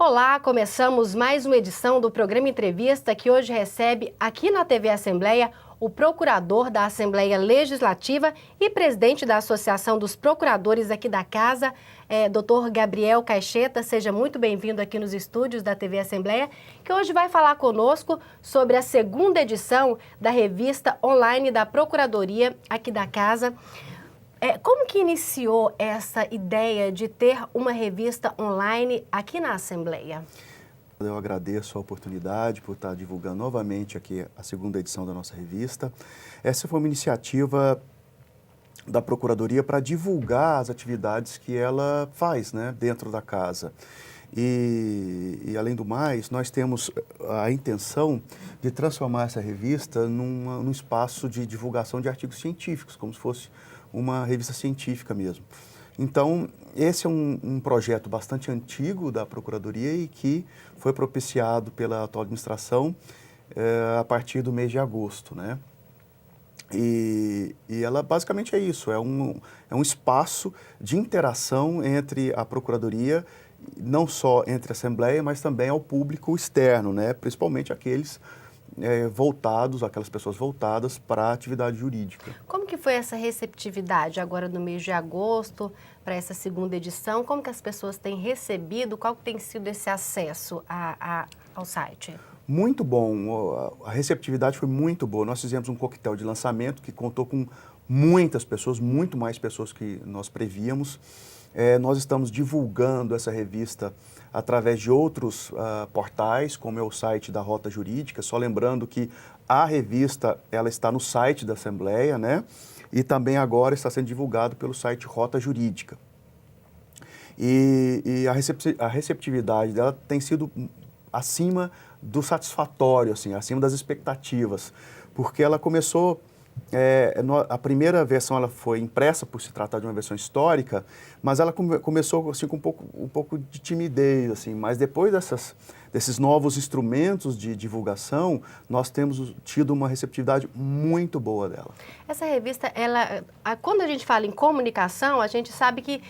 Olá, começamos mais uma edição do programa Entrevista que hoje recebe aqui na TV Assembleia o procurador da Assembleia Legislativa e presidente da Associação dos Procuradores aqui da Casa, Dr. Gabriel Caixeta. Seja muito bem-vindo aqui nos estúdios da TV Assembleia, que hoje vai falar conosco sobre a segunda edição da revista online da Procuradoria aqui da Casa. Como que iniciou essa ideia de ter uma revista online aqui na Assembleia? Eu agradeço a oportunidade por estar divulgando novamente aqui a segunda edição da nossa revista. Essa foi uma iniciativa da Procuradoria para divulgar as atividades que ela faz, né, dentro da casa. E, além do mais, nós temos a intenção de transformar essa revista num espaço de divulgação de artigos científicos, como se fosse uma revista científica mesmo. Então, esse é um projeto bastante antigo da Procuradoria e que foi propiciado pela atual administração a partir do mês de agosto, né? E ela basicamente é isso, é um espaço de interação entre a Procuradoria, não só entre a Assembleia, mas também ao público externo, né? Principalmente aqueles aquelas pessoas voltadas para a atividade jurídica. Como que foi essa receptividade agora no mês de agosto para essa segunda edição? Como que as pessoas têm recebido? Qual que tem sido esse acesso ao site? Muito bom, a receptividade foi muito boa. Nós fizemos um coquetel de lançamento que contou com muitas pessoas, muito mais pessoas que nós prevíamos. Nós estamos divulgando essa revista através de outros portais, como é o site da Rota Jurídica, só lembrando que a revista ela está no site da Assembleia, né? E também agora está sendo divulgado pelo site Rota Jurídica. E a receptividade dela tem sido acima do satisfatório, assim, acima das expectativas, porque ela começou... a primeira versão ela foi impressa por se tratar de uma versão histórica, mas ela começou assim, com um pouco de timidez, assim, mas depois desses novos instrumentos de divulgação, nós temos tido uma receptividade muito boa dela. Essa revista, quando a gente fala em comunicação, a gente sabe que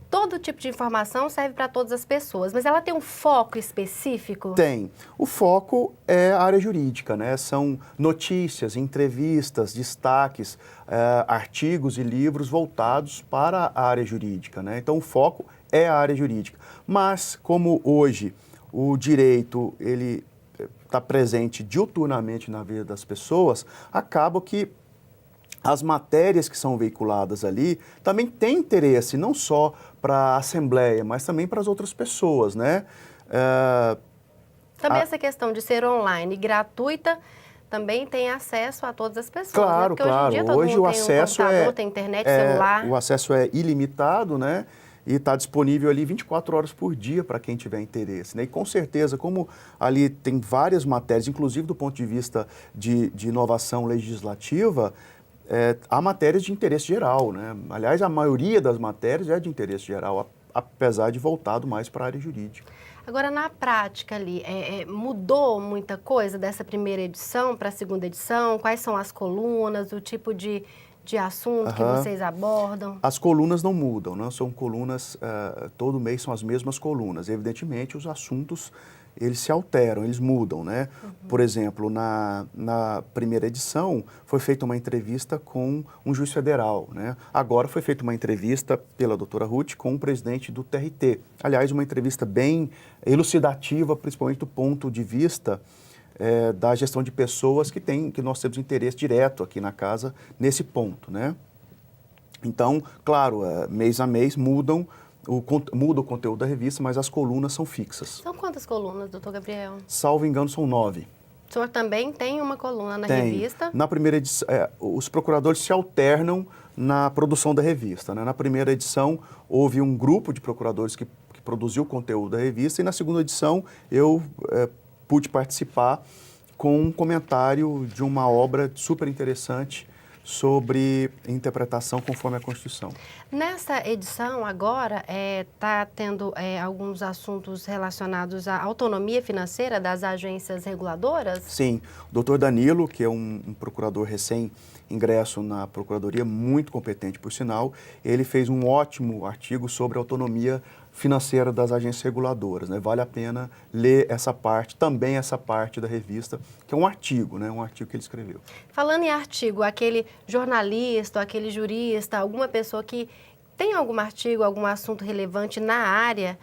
todo tipo de informação serve para todas as pessoas, mas ela tem um foco específico? Tem. O foco é a área jurídica, né? São notícias, entrevistas, destaques, artigos e livros voltados para a área jurídica, né? Então, o foco é a área jurídica. Mas, como hoje o direito ele está presente diuturnamente na vida das pessoas, acaba que as matérias que são veiculadas ali também têm interesse não só para a Assembleia, mas também para as outras pessoas, né? Também essa questão de ser online, gratuita, também tem acesso a todas as pessoas. Claro, né? Porque claro. Hoje em dia todo mundo o tem acesso um computador, tem internet, celular. O acesso é ilimitado, né? E está disponível ali 24 horas por dia para quem tiver interesse, né? E com certeza, como ali tem várias matérias, inclusive do ponto de vista de inovação legislativa, há matérias de interesse geral, né? Aliás, a maioria das matérias é de interesse geral, apesar de voltado mais para a área jurídica. Agora, na prática ali, mudou muita coisa dessa primeira edição para a segunda edição? Quais são as colunas, o tipo de assunto que vocês abordam? As colunas não mudam, não são colunas, todo mês são as mesmas colunas. Evidentemente, os assuntos, eles se alteram, eles mudam, né? Por exemplo, na primeira edição, foi feita uma entrevista com um juiz federal, né? Agora foi feita uma entrevista pela doutora Ruth com o presidente do TRT. Aliás, uma entrevista bem elucidativa, principalmente do ponto de vista da gestão de pessoas que nós temos interesse direto aqui na casa nesse ponto, né? Então, claro, mês a mês muda o conteúdo da revista, mas as colunas são fixas. São quantas colunas, doutor Gabriel? Salvo engano, são 9. O senhor também tem uma coluna na revista? Na primeira edição, os procuradores se alternam na produção da revista, né? Na primeira edição, houve um grupo de procuradores que produziu o conteúdo da revista e na segunda edição eu pude participar com um comentário de uma obra super interessante sobre interpretação conforme a Constituição. Nessa edição agora está tendo alguns assuntos relacionados à autonomia financeira das agências reguladoras? Sim, o doutor Danilo, que é um procurador recém-ingresso na Procuradoria, muito competente por sinal, ele fez um ótimo artigo sobre a autonomia financeira das agências reguladoras, né? Vale a pena ler essa parte, também essa parte da revista, que é um artigo, né? Um artigo que ele escreveu. Falando em artigo, aquele jornalista, aquele jurista, alguma pessoa que tem algum artigo, algum assunto relevante na área,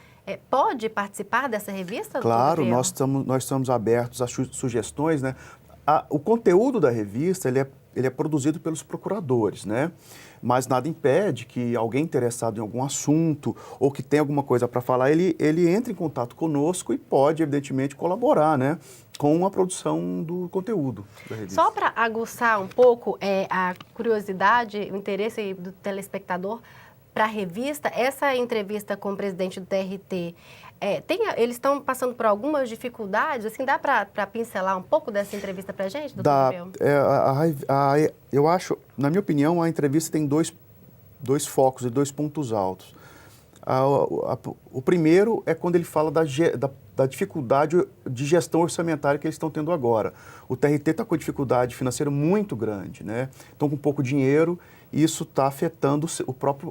pode participar dessa revista? Claro, nós estamos abertos a sugestões, né? O conteúdo da revista, ele é produzido pelos procuradores, né? Mas nada impede que alguém interessado em algum assunto ou que tem alguma coisa para falar, ele entre em contato conosco e pode, evidentemente, colaborar, né, com a produção do conteúdo da revista. Só para aguçar um pouco a curiosidade, o interesse do telespectador para a revista, essa entrevista com o presidente do TRT, eles estão passando por algumas dificuldades? Assim, dá para pincelar um pouco dessa entrevista para a gente, doutor Gabriel? Eu acho, na minha opinião, a entrevista tem dois focos e 2 pontos altos. O primeiro é quando ele fala da dificuldade de gestão orçamentária que eles estão tendo agora. O TRT está com dificuldade financeira muito grande, né? Estão com pouco dinheiro e isso está afetando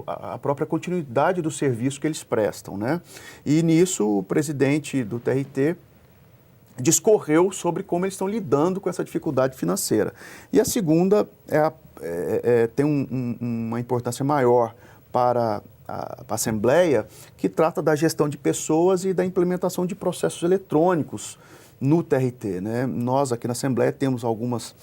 a própria continuidade do serviço que eles prestam, né? E nisso o presidente do TRT discorreu sobre como eles estão lidando com essa dificuldade financeira. E a segunda tem uma importância maior para a Assembleia, que trata da gestão de pessoas e da implementação de processos eletrônicos no TRT, né? Nós aqui na Assembleia temos algumas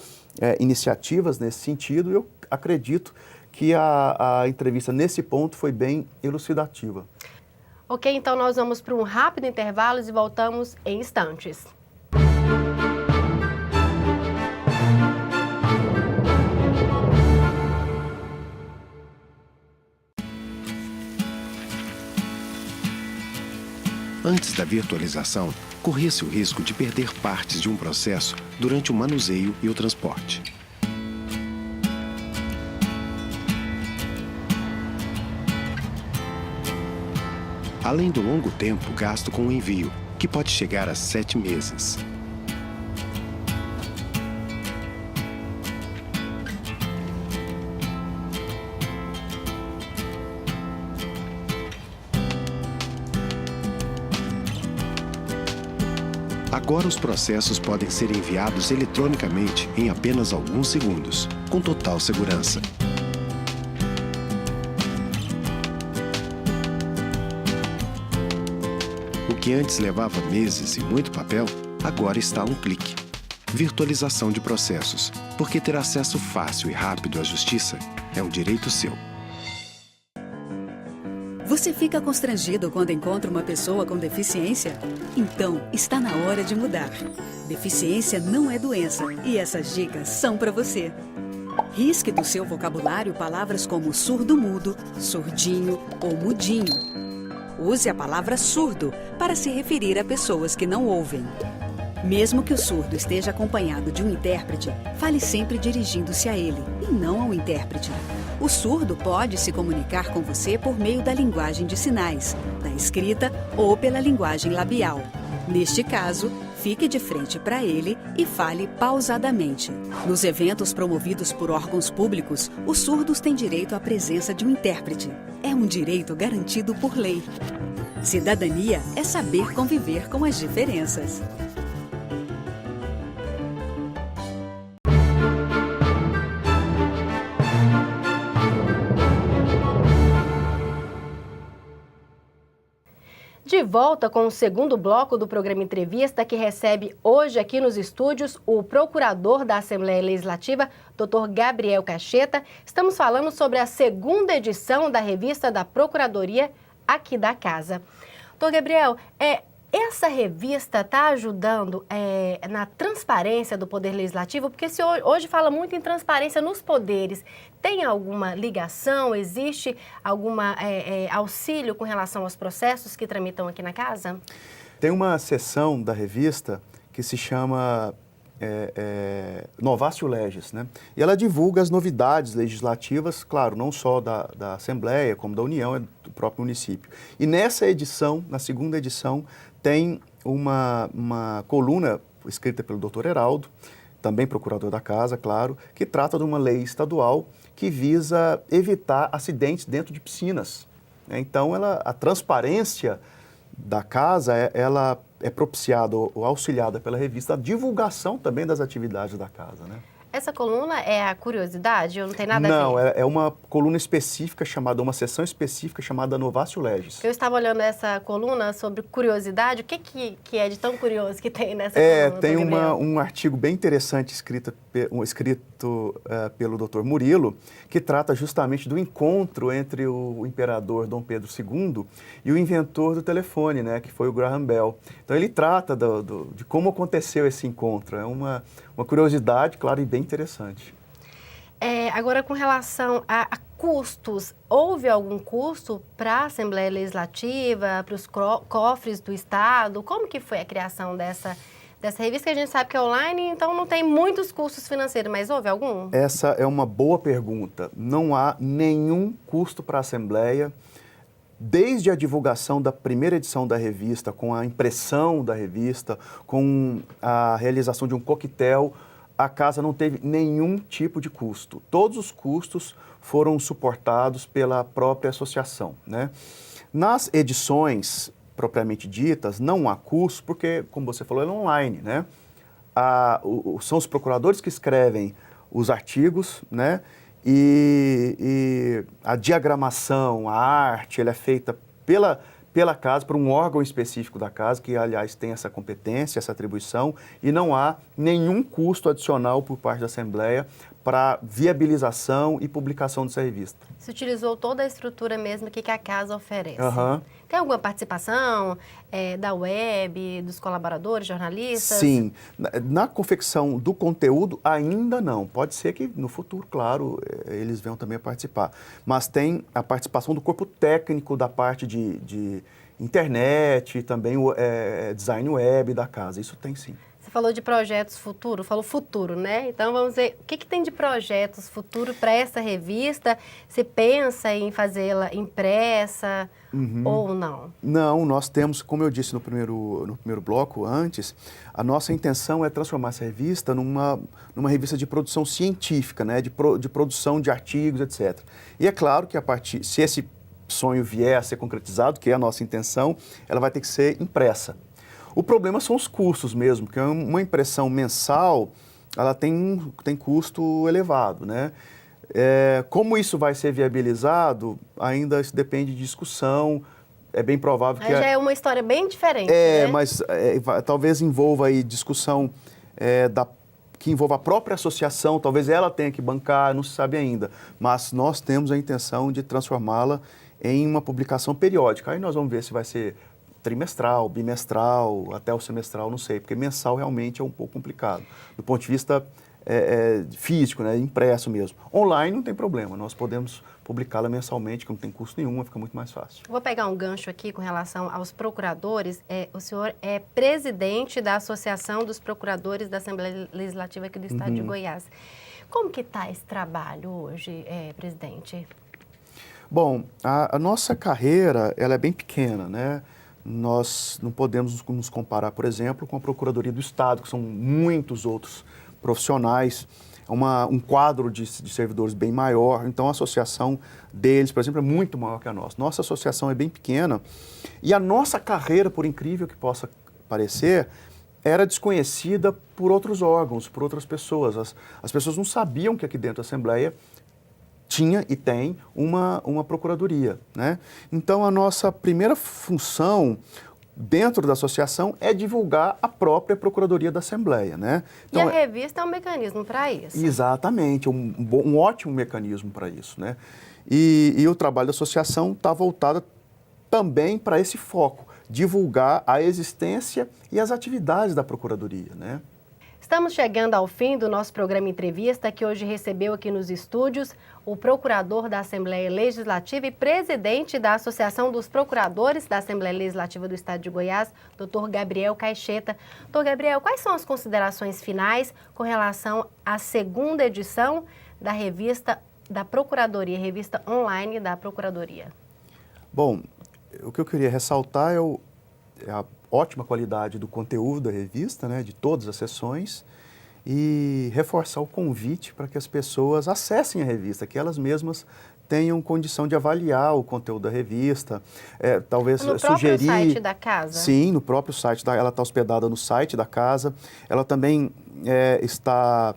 iniciativas nesse sentido e eu acredito que a entrevista nesse ponto foi bem elucidativa. Ok, então nós vamos para um rápido intervalo e voltamos em instantes. Antes da virtualização, corria-se o risco de perder partes de um processo durante o manuseio e o transporte. Além do longo tempo gasto com o envio, que pode chegar a 7 meses. Agora os processos podem ser enviados eletronicamente em apenas alguns segundos, com total segurança. O que antes levava meses e muito papel, agora está a um clique. Virtualização de processos, porque ter acesso fácil e rápido à justiça é um direito seu. Você fica constrangido quando encontra uma pessoa com deficiência? Então, está na hora de mudar. Deficiência não é doença e essas dicas são para você. Risque do seu vocabulário palavras como surdo-mudo, surdinho ou mudinho. Use a palavra surdo para se referir a pessoas que não ouvem. Mesmo que o surdo esteja acompanhado de um intérprete, fale sempre dirigindo-se a ele e não ao intérprete. O surdo pode se comunicar com você por meio da linguagem de sinais, da escrita ou pela linguagem labial. Neste caso, fique de frente para ele e fale pausadamente. Nos eventos promovidos por órgãos públicos, os surdos têm direito à presença de um intérprete. É um direito garantido por lei. Cidadania é saber conviver com as diferenças. De volta com o segundo bloco do programa Entrevista, que recebe hoje aqui nos estúdios o procurador da Assembleia Legislativa, Dr. Gabriel Cacheta. Estamos falando sobre a segunda edição da revista da Procuradoria aqui da Casa. Dr. Gabriel, essa revista está ajudando na transparência do Poder Legislativo? Porque se hoje fala muito em transparência nos poderes. Tem alguma ligação? Existe algum auxílio com relação aos processos que tramitam aqui na Casa? Tem uma seção da revista que se chama Novatio Legis, né? E ela divulga as novidades legislativas, claro, não só da Assembleia, como da União, do próprio município. E nessa edição, na segunda edição, tem uma coluna escrita pelo Dr. Heraldo, também procurador da Casa, claro, que trata de uma lei estadual que visa evitar acidentes dentro de piscinas, Então, a transparência da casa, ela é propiciada ou auxiliada pela revista a divulgação também das atividades da casa, né? Essa coluna é a curiosidade ou não tem nada a Não, ver? é uma coluna específica uma seção específica chamada Novatio Legis. Eu estava olhando essa coluna sobre curiosidade. O que é de tão curioso que tem nessa coluna? Tem Dr. Gabriel? um artigo bem interessante escrito pelo Dr. Murilo, que trata justamente do encontro entre o imperador Dom Pedro II e o inventor do telefone, né, que foi o Graham Bell. Então ele trata de como aconteceu esse encontro. É uma curiosidade, claro, e bem interessante. Agora, com relação a custos, houve algum custo para a Assembleia Legislativa, para os cofres do Estado? Como que foi a criação dessa revista, que a gente sabe que é online, então não tem muitos custos financeiros, mas houve algum? Essa é uma boa pergunta. Não há nenhum custo para a Assembleia. Desde a divulgação da primeira edição da revista, com a impressão da revista, com a realização de um coquetel, a casa não teve nenhum tipo de custo. Todos os custos foram suportados pela própria associação, né? Nas edições propriamente ditas, não há custo, porque, como você falou, é online, né? São os procuradores que escrevem os artigos, né? E a diagramação, a arte, ela é feita pela casa, por um órgão específico da casa, que, aliás, tem essa competência, essa atribuição, e não há nenhum custo adicional por parte da Assembleia para viabilização e publicação dessa revista. Se utilizou toda a estrutura mesmo que a casa oferece. Uhum. Tem alguma participação da web, dos colaboradores, jornalistas? Sim. Na confecção do conteúdo, ainda não. Pode ser que no futuro, claro, eles venham também a participar. Mas tem a participação do corpo técnico da parte de internet, também o design web da casa. Isso tem sim. Você falou de projetos futuro, falou futuro, né? Então vamos ver, o que tem de projetos futuro para essa revista? Você pensa em fazê-la impressa ou não? Não, nós temos, como eu disse no primeiro bloco antes, a nossa intenção é transformar essa revista numa revista de produção científica, né? De produção de artigos, etc. E é claro que se esse sonho vier a ser concretizado, que é a nossa intenção, ela vai ter que ser impressa. O problema são os custos mesmo, porque uma impressão mensal, ela tem custo elevado, né? Como isso vai ser viabilizado, ainda isso depende de discussão, é bem provável que... Já é uma história bem diferente, né? Mas talvez envolva aí discussão que envolva a própria associação, talvez ela tenha que bancar, não se sabe ainda, mas nós temos a intenção de transformá-la em uma publicação periódica. Aí nós vamos ver se vai ser trimestral, bimestral, até o semestral, não sei, porque mensal realmente é um pouco complicado, do ponto de vista físico, né, impresso mesmo. Online não tem problema, nós podemos publicá-la mensalmente, que não tem custo nenhum, fica muito mais fácil. Vou pegar um gancho aqui com relação aos procuradores. O senhor é presidente da Associação dos Procuradores da Assembleia Legislativa aqui do Estado de Goiás. Como que está esse trabalho hoje, presidente? Bom, a nossa carreira, ela é bem pequena, né? Nós não podemos nos comparar, por exemplo, com a Procuradoria do Estado, que são muitos outros profissionais, um quadro de servidores bem maior. Então, a associação deles, por exemplo, é muito maior que a nossa. Nossa associação é bem pequena e a nossa carreira, por incrível que possa parecer, era desconhecida por outros órgãos, por outras pessoas. As pessoas não sabiam que aqui dentro da Assembleia tinha e tem uma procuradoria, né? Então, a nossa primeira função dentro da associação é divulgar a própria Procuradoria da Assembleia, né? Então, e a revista é um mecanismo para isso. Exatamente, um ótimo mecanismo para isso, né? E o trabalho da associação está voltado também para esse foco, divulgar a existência e as atividades da Procuradoria, né? Estamos chegando ao fim do nosso programa Entrevista, que hoje recebeu aqui nos estúdios o procurador da Assembleia Legislativa e presidente da Associação dos Procuradores da Assembleia Legislativa do Estado de Goiás, Dr. Gabriel Caixeta. Dr. Gabriel, quais são as considerações finais com relação à segunda edição da revista da Procuradoria, revista online da Procuradoria? Bom, o que eu queria ressaltar é a ótima qualidade do conteúdo da revista, né, de todas as sessões, e reforçar o convite para que as pessoas acessem a revista, que elas mesmas tenham condição de avaliar o conteúdo da revista, talvez no sugerir... No próprio site da casa? Sim, no próprio site, ela está hospedada no site da casa, ela também está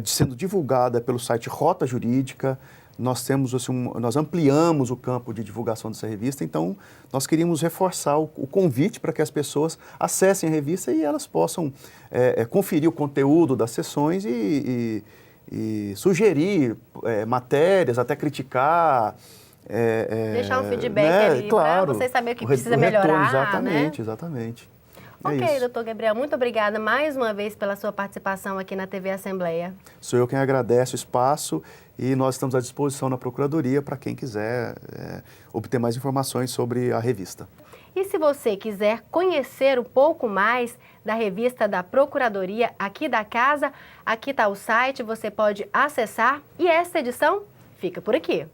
sendo divulgada pelo site Rota Jurídica. Nós temos, assim, nós ampliamos o campo de divulgação dessa revista, então nós queríamos reforçar o convite para que as pessoas acessem a revista e elas possam conferir o conteúdo das sessões e sugerir matérias, até criticar. Deixar um feedback né? ali, Claro, para você saber o que precisa retorno, melhorar. exatamente, né? exatamente. Ok, doutor Gabriel, muito obrigada mais uma vez pela sua participação aqui na TV Assembleia. Sou eu quem agradece o espaço e nós estamos à disposição na Procuradoria para quem quiser obter mais informações sobre a revista. E se você quiser conhecer um pouco mais da revista da Procuradoria aqui da casa, aqui está o site, você pode acessar. E essa edição fica por aqui.